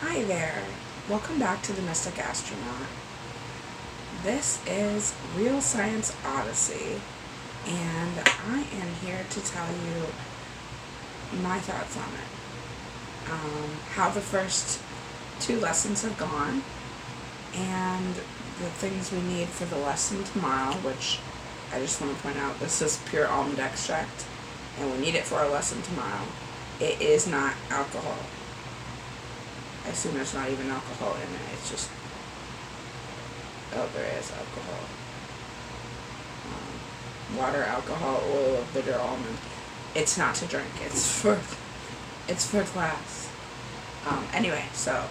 Hi there. Welcome back to the Mystic Astronaut. This is Real Science Odyssey, and I am here to tell you my thoughts on it. How the first two lessons have gone, and the things we need for the lesson tomorrow, which I just want to point out, this is pure almond extract, and we need it for our lesson tomorrow. It is not alcohol. I assume there's not even alcohol in it. It's just, oh, there is alcohol. Water, alcohol, oil of bitter almond. It's not to drink. It's for class. Anyway, so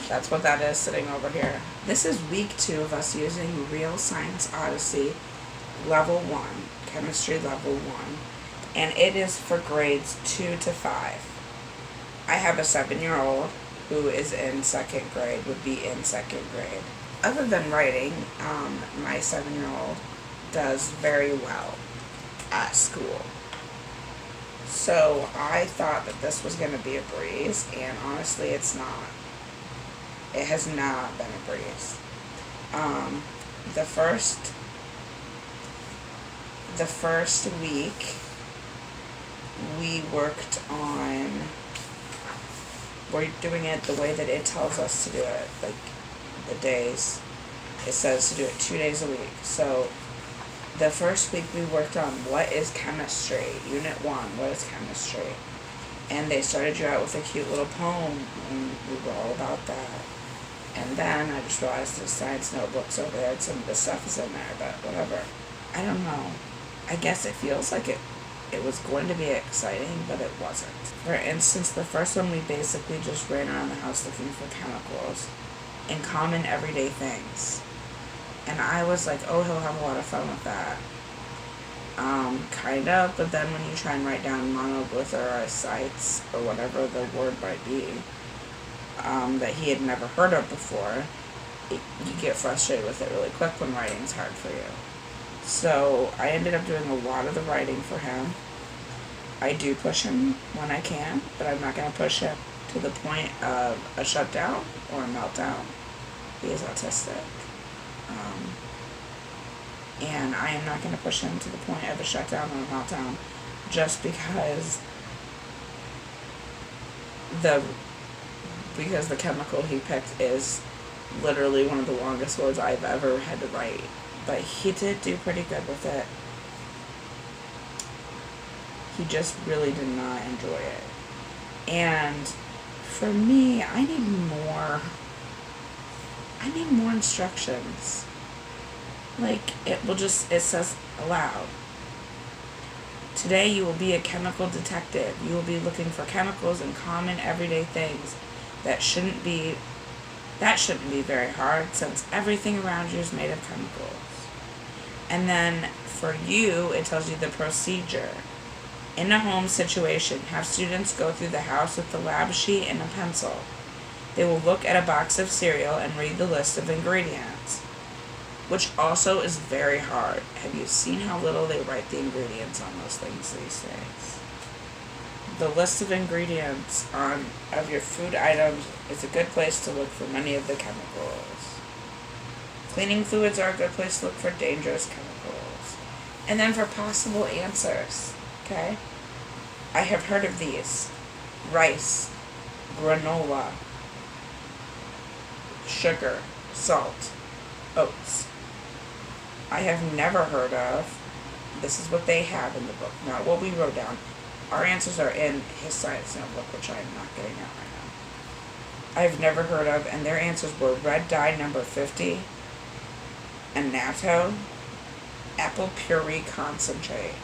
that's what that is sitting over here. This is week 2 of us using Real Science Odyssey Level 1, Chemistry Level 1, and it is for grades 2 to 5. I have a 7-year-old who is in 2nd grade, would be in 2nd grade. Other than writing, my 7-year-old does very well at school. So I thought that this was going to be a breeze, and honestly it's not. It has not been a breeze. The first week we worked on, we're doing it the way that it tells us to do it, like the days. It says to do it 2 days a week. So the first week we worked on what is chemistry, Unit 1, what is chemistry. And they started you out with a cute little poem, and we were all about that. And then I just realized there's science notebooks over there, and some of the stuff is in there, but whatever. I don't know. I guess it feels like it was going to be exciting, but it wasn't. For instance, the first one we basically just ran around the house looking for chemicals and common everyday things. And I was like, oh, he'll have a lot of fun with that. Kind of, but then when you try and write down monoglycerosites, or whatever the word might be, that he had never heard of before, you get frustrated with it really quick when writing's hard for you. So I ended up doing a lot of the writing for him. I do push him when I can, but I'm not going to push him to the point of a shutdown or a meltdown. He is autistic. And I am not going to push him to the point of a shutdown or a meltdown just because the chemical he picked is literally one of the longest words I've ever had to write. But he did do pretty good with it. He just really did not enjoy it. And for me, I need more instructions. Like, it says aloud. Today you will be a chemical detective. You will be looking for chemicals and common everyday things. That shouldn't be very hard, since everything around you is made of chemicals. And then for you, it tells you the procedure. In a home situation, have students go through the house with a lab sheet and a pencil. They will look at a box of cereal and read the list of ingredients, which also is very hard. Have you seen how little they write the ingredients on those things these days? The list of ingredients of your food items is a good place to look for many of the chemicals. Cleaning fluids are a good place to look for dangerous chemicals. And then for possible answers, okay? I have heard of these: rice, granola, sugar, salt, oats. I have never heard of, this is what they have in the book, not what we wrote down. Our answers are in his science notebook, which I am not getting out right now. I've never heard of, and their answers were red dye number 50, annatto, apple puree concentrate.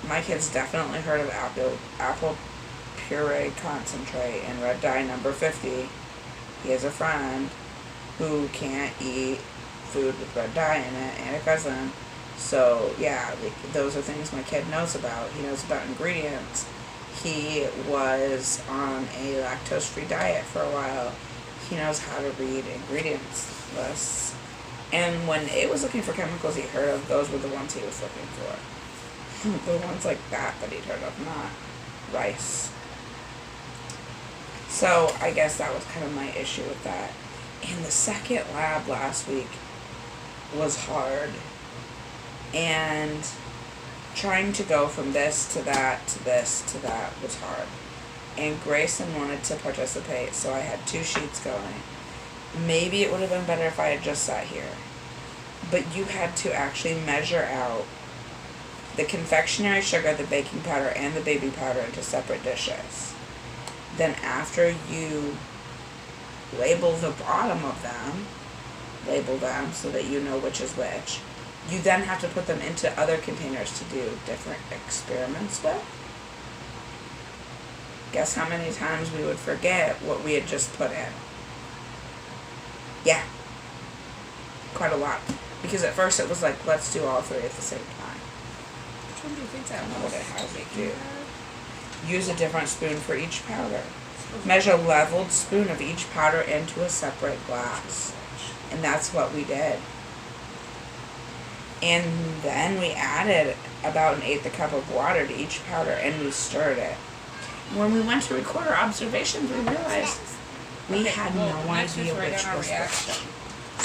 My kid's definitely heard of apple puree concentrate and red dye number 50. He has a friend who can't eat food with red dye in it, and a cousin. So yeah, those are things my kid knows about. He knows about ingredients. He was on a lactose-free diet for a while. He knows how to read ingredients lists. And when it was looking for chemicals he heard of, those were the ones he was looking for. The ones like that he'd heard of, not rice. So I guess that was kind of my issue with that. And the second lab last week was hard. And trying to go from this to that to this to that was hard. And Grayson wanted to participate, so I had 2 sheets going. Maybe it would have been better if I had just sat here. But you had to actually measure out the confectionery sugar, the baking powder, and the baby powder into separate dishes. Then after you label the bottom of them, label them so that you know which is which, you then have to put them into other containers to do different experiments with. Guess how many times we would forget what we had just put in? Yeah. Quite a lot. Because at first it was like, let's do all 3 at the same time. Which one do you think that was? What it has me do. Use a different spoon for each powder. Measure leveled spoon of each powder into a separate glass. And that's what we did. And then we added about 1/8 a cup of water to each powder and we stirred it. When we went to record our observations, we realized we had no idea which was which.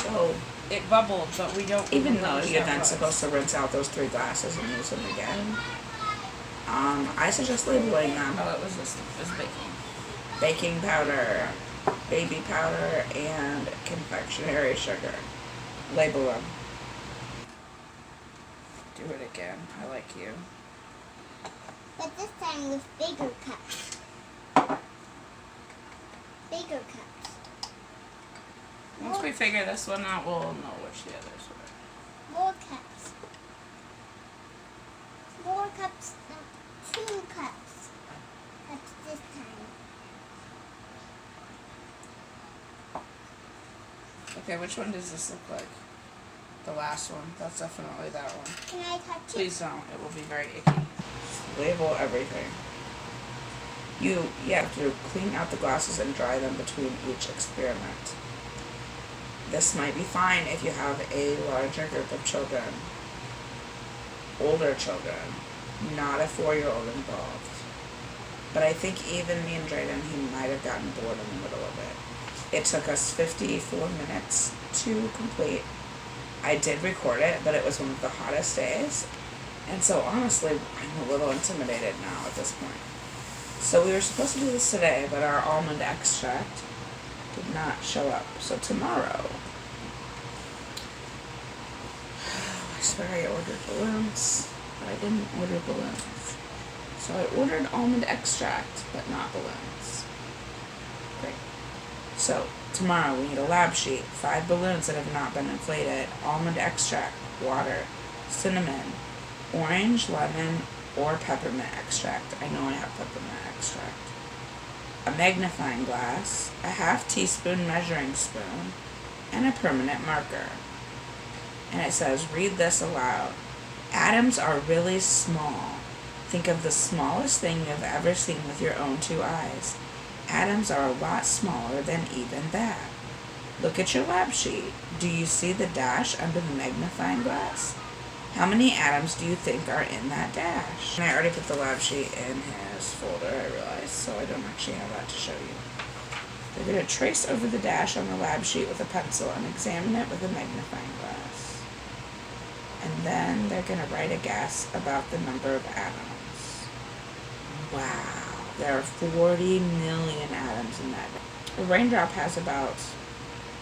So it bubbled, but we don't. Even though you're then supposed to rinse out those 3 glasses and use them again, I suggest labeling them. Oh, it was baking. Baking powder, baby powder, and confectionery sugar. Label them. Do it again. I like you. But this time with bigger cups. Bigger cups. Once we figure this one out, we'll know which the others were. More cups. More cups. No, 2 cups. Cups this time. Okay, which one does this look like? The last one. That's definitely that one. Can I touch it? Please don't. It will be very icky. Label everything. You have to clean out the glasses and dry them between each experiment. This might be fine if you have a larger group of children, older children, not a 4-year-old involved. But I think even me and Drayden, he might have gotten bored in the middle of it. It took us 54 minutes to complete. I did record it, but it was one of the hottest days. And so honestly, I'm a little intimidated now at this point. So we were supposed to do this today, but our almond extract did not show up. So tomorrow, I swear I ordered balloons, but I didn't order balloons. So I ordered almond extract, but not balloons. Great. So tomorrow we need a lab sheet, 5 balloons that have not been inflated, almond extract, water, cinnamon, orange, lemon, or peppermint extract. I know I have peppermint extract. A magnifying glass, a ½ teaspoon measuring spoon, and a permanent marker. And it says, read this aloud. Atoms are really small. Think of the smallest thing you've ever seen with your own 2 eyes. Atoms are a lot smaller than even that. Look at your lab sheet. Do you see the dash under the magnifying glass? How many atoms do you think are in that dash? And I already put the lab sheet in his folder, I realized, so I don't actually have that to show you. They're going to trace over the dash on the lab sheet with a pencil and examine it with a magnifying glass. And then they're going to write a guess about the number of atoms. Wow. There are 40 million atoms in that. A raindrop has about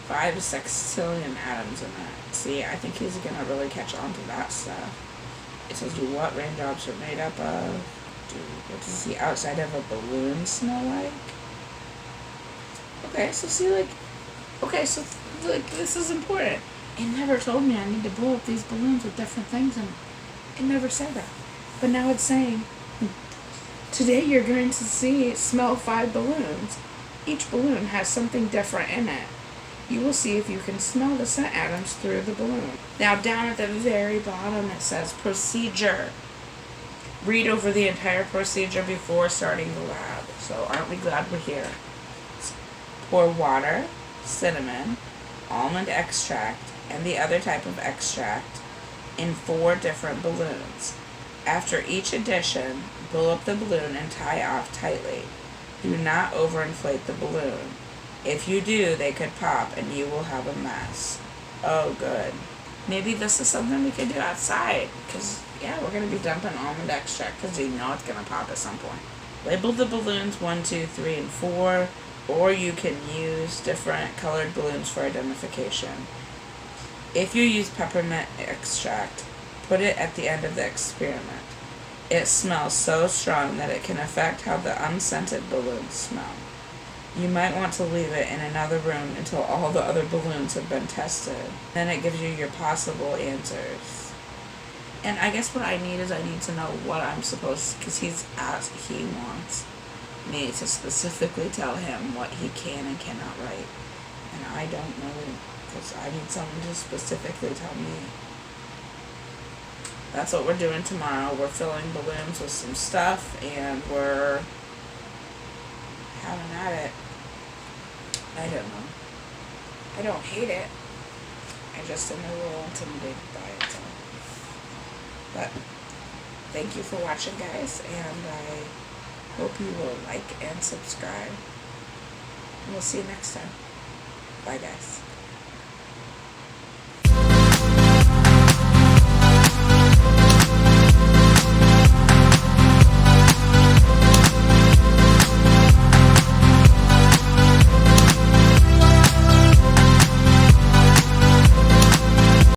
5 to 6 trillion atoms in it. See, I think he's going to really catch on to that stuff. It tells you what raindrops are made up of. What does the outside of a balloon smell like? Okay, so see, this is important. It never told me I need to blow up these balloons with different things, and it never said that. But now it's saying, today you're going to smell 5 balloons. Each balloon has something different in it. You will see if you can smell the scent atoms through the balloon. Now down at the very bottom it says procedure. Read over the entire procedure before starting the lab. So aren't we glad we're here? Pour water, cinnamon, almond extract, and the other type of extract in 4 different balloons. After each addition, blow up the balloon and tie off tightly. Do not overinflate the balloon. If you do, they could pop and you will have a mess. Oh, good. Maybe this is something we could do outside. Because, yeah, we're going to be dumping almond extract because you know it's going to pop at some point. Label the balloons 1, 2, 3, and 4. Or you can use different colored balloons for identification. If you use peppermint extract, put it at the end of the experiment. It smells so strong that it can affect how the unscented balloons smell. You might want to leave it in another room until all the other balloons have been tested. Then it gives you your possible answers. And I guess what I need is I need to know what I'm supposed to, because he wants me to specifically tell him what he can and cannot write. And I don't know, because I need someone to specifically tell me. That's what we're doing tomorrow. We're filling balloons with some stuff and we're having at it. I don't know. I don't hate it. I just am a little intimidated by it. So. But thank you for watching, guys, and I hope you will like and subscribe. And we'll see you next time. Bye, guys.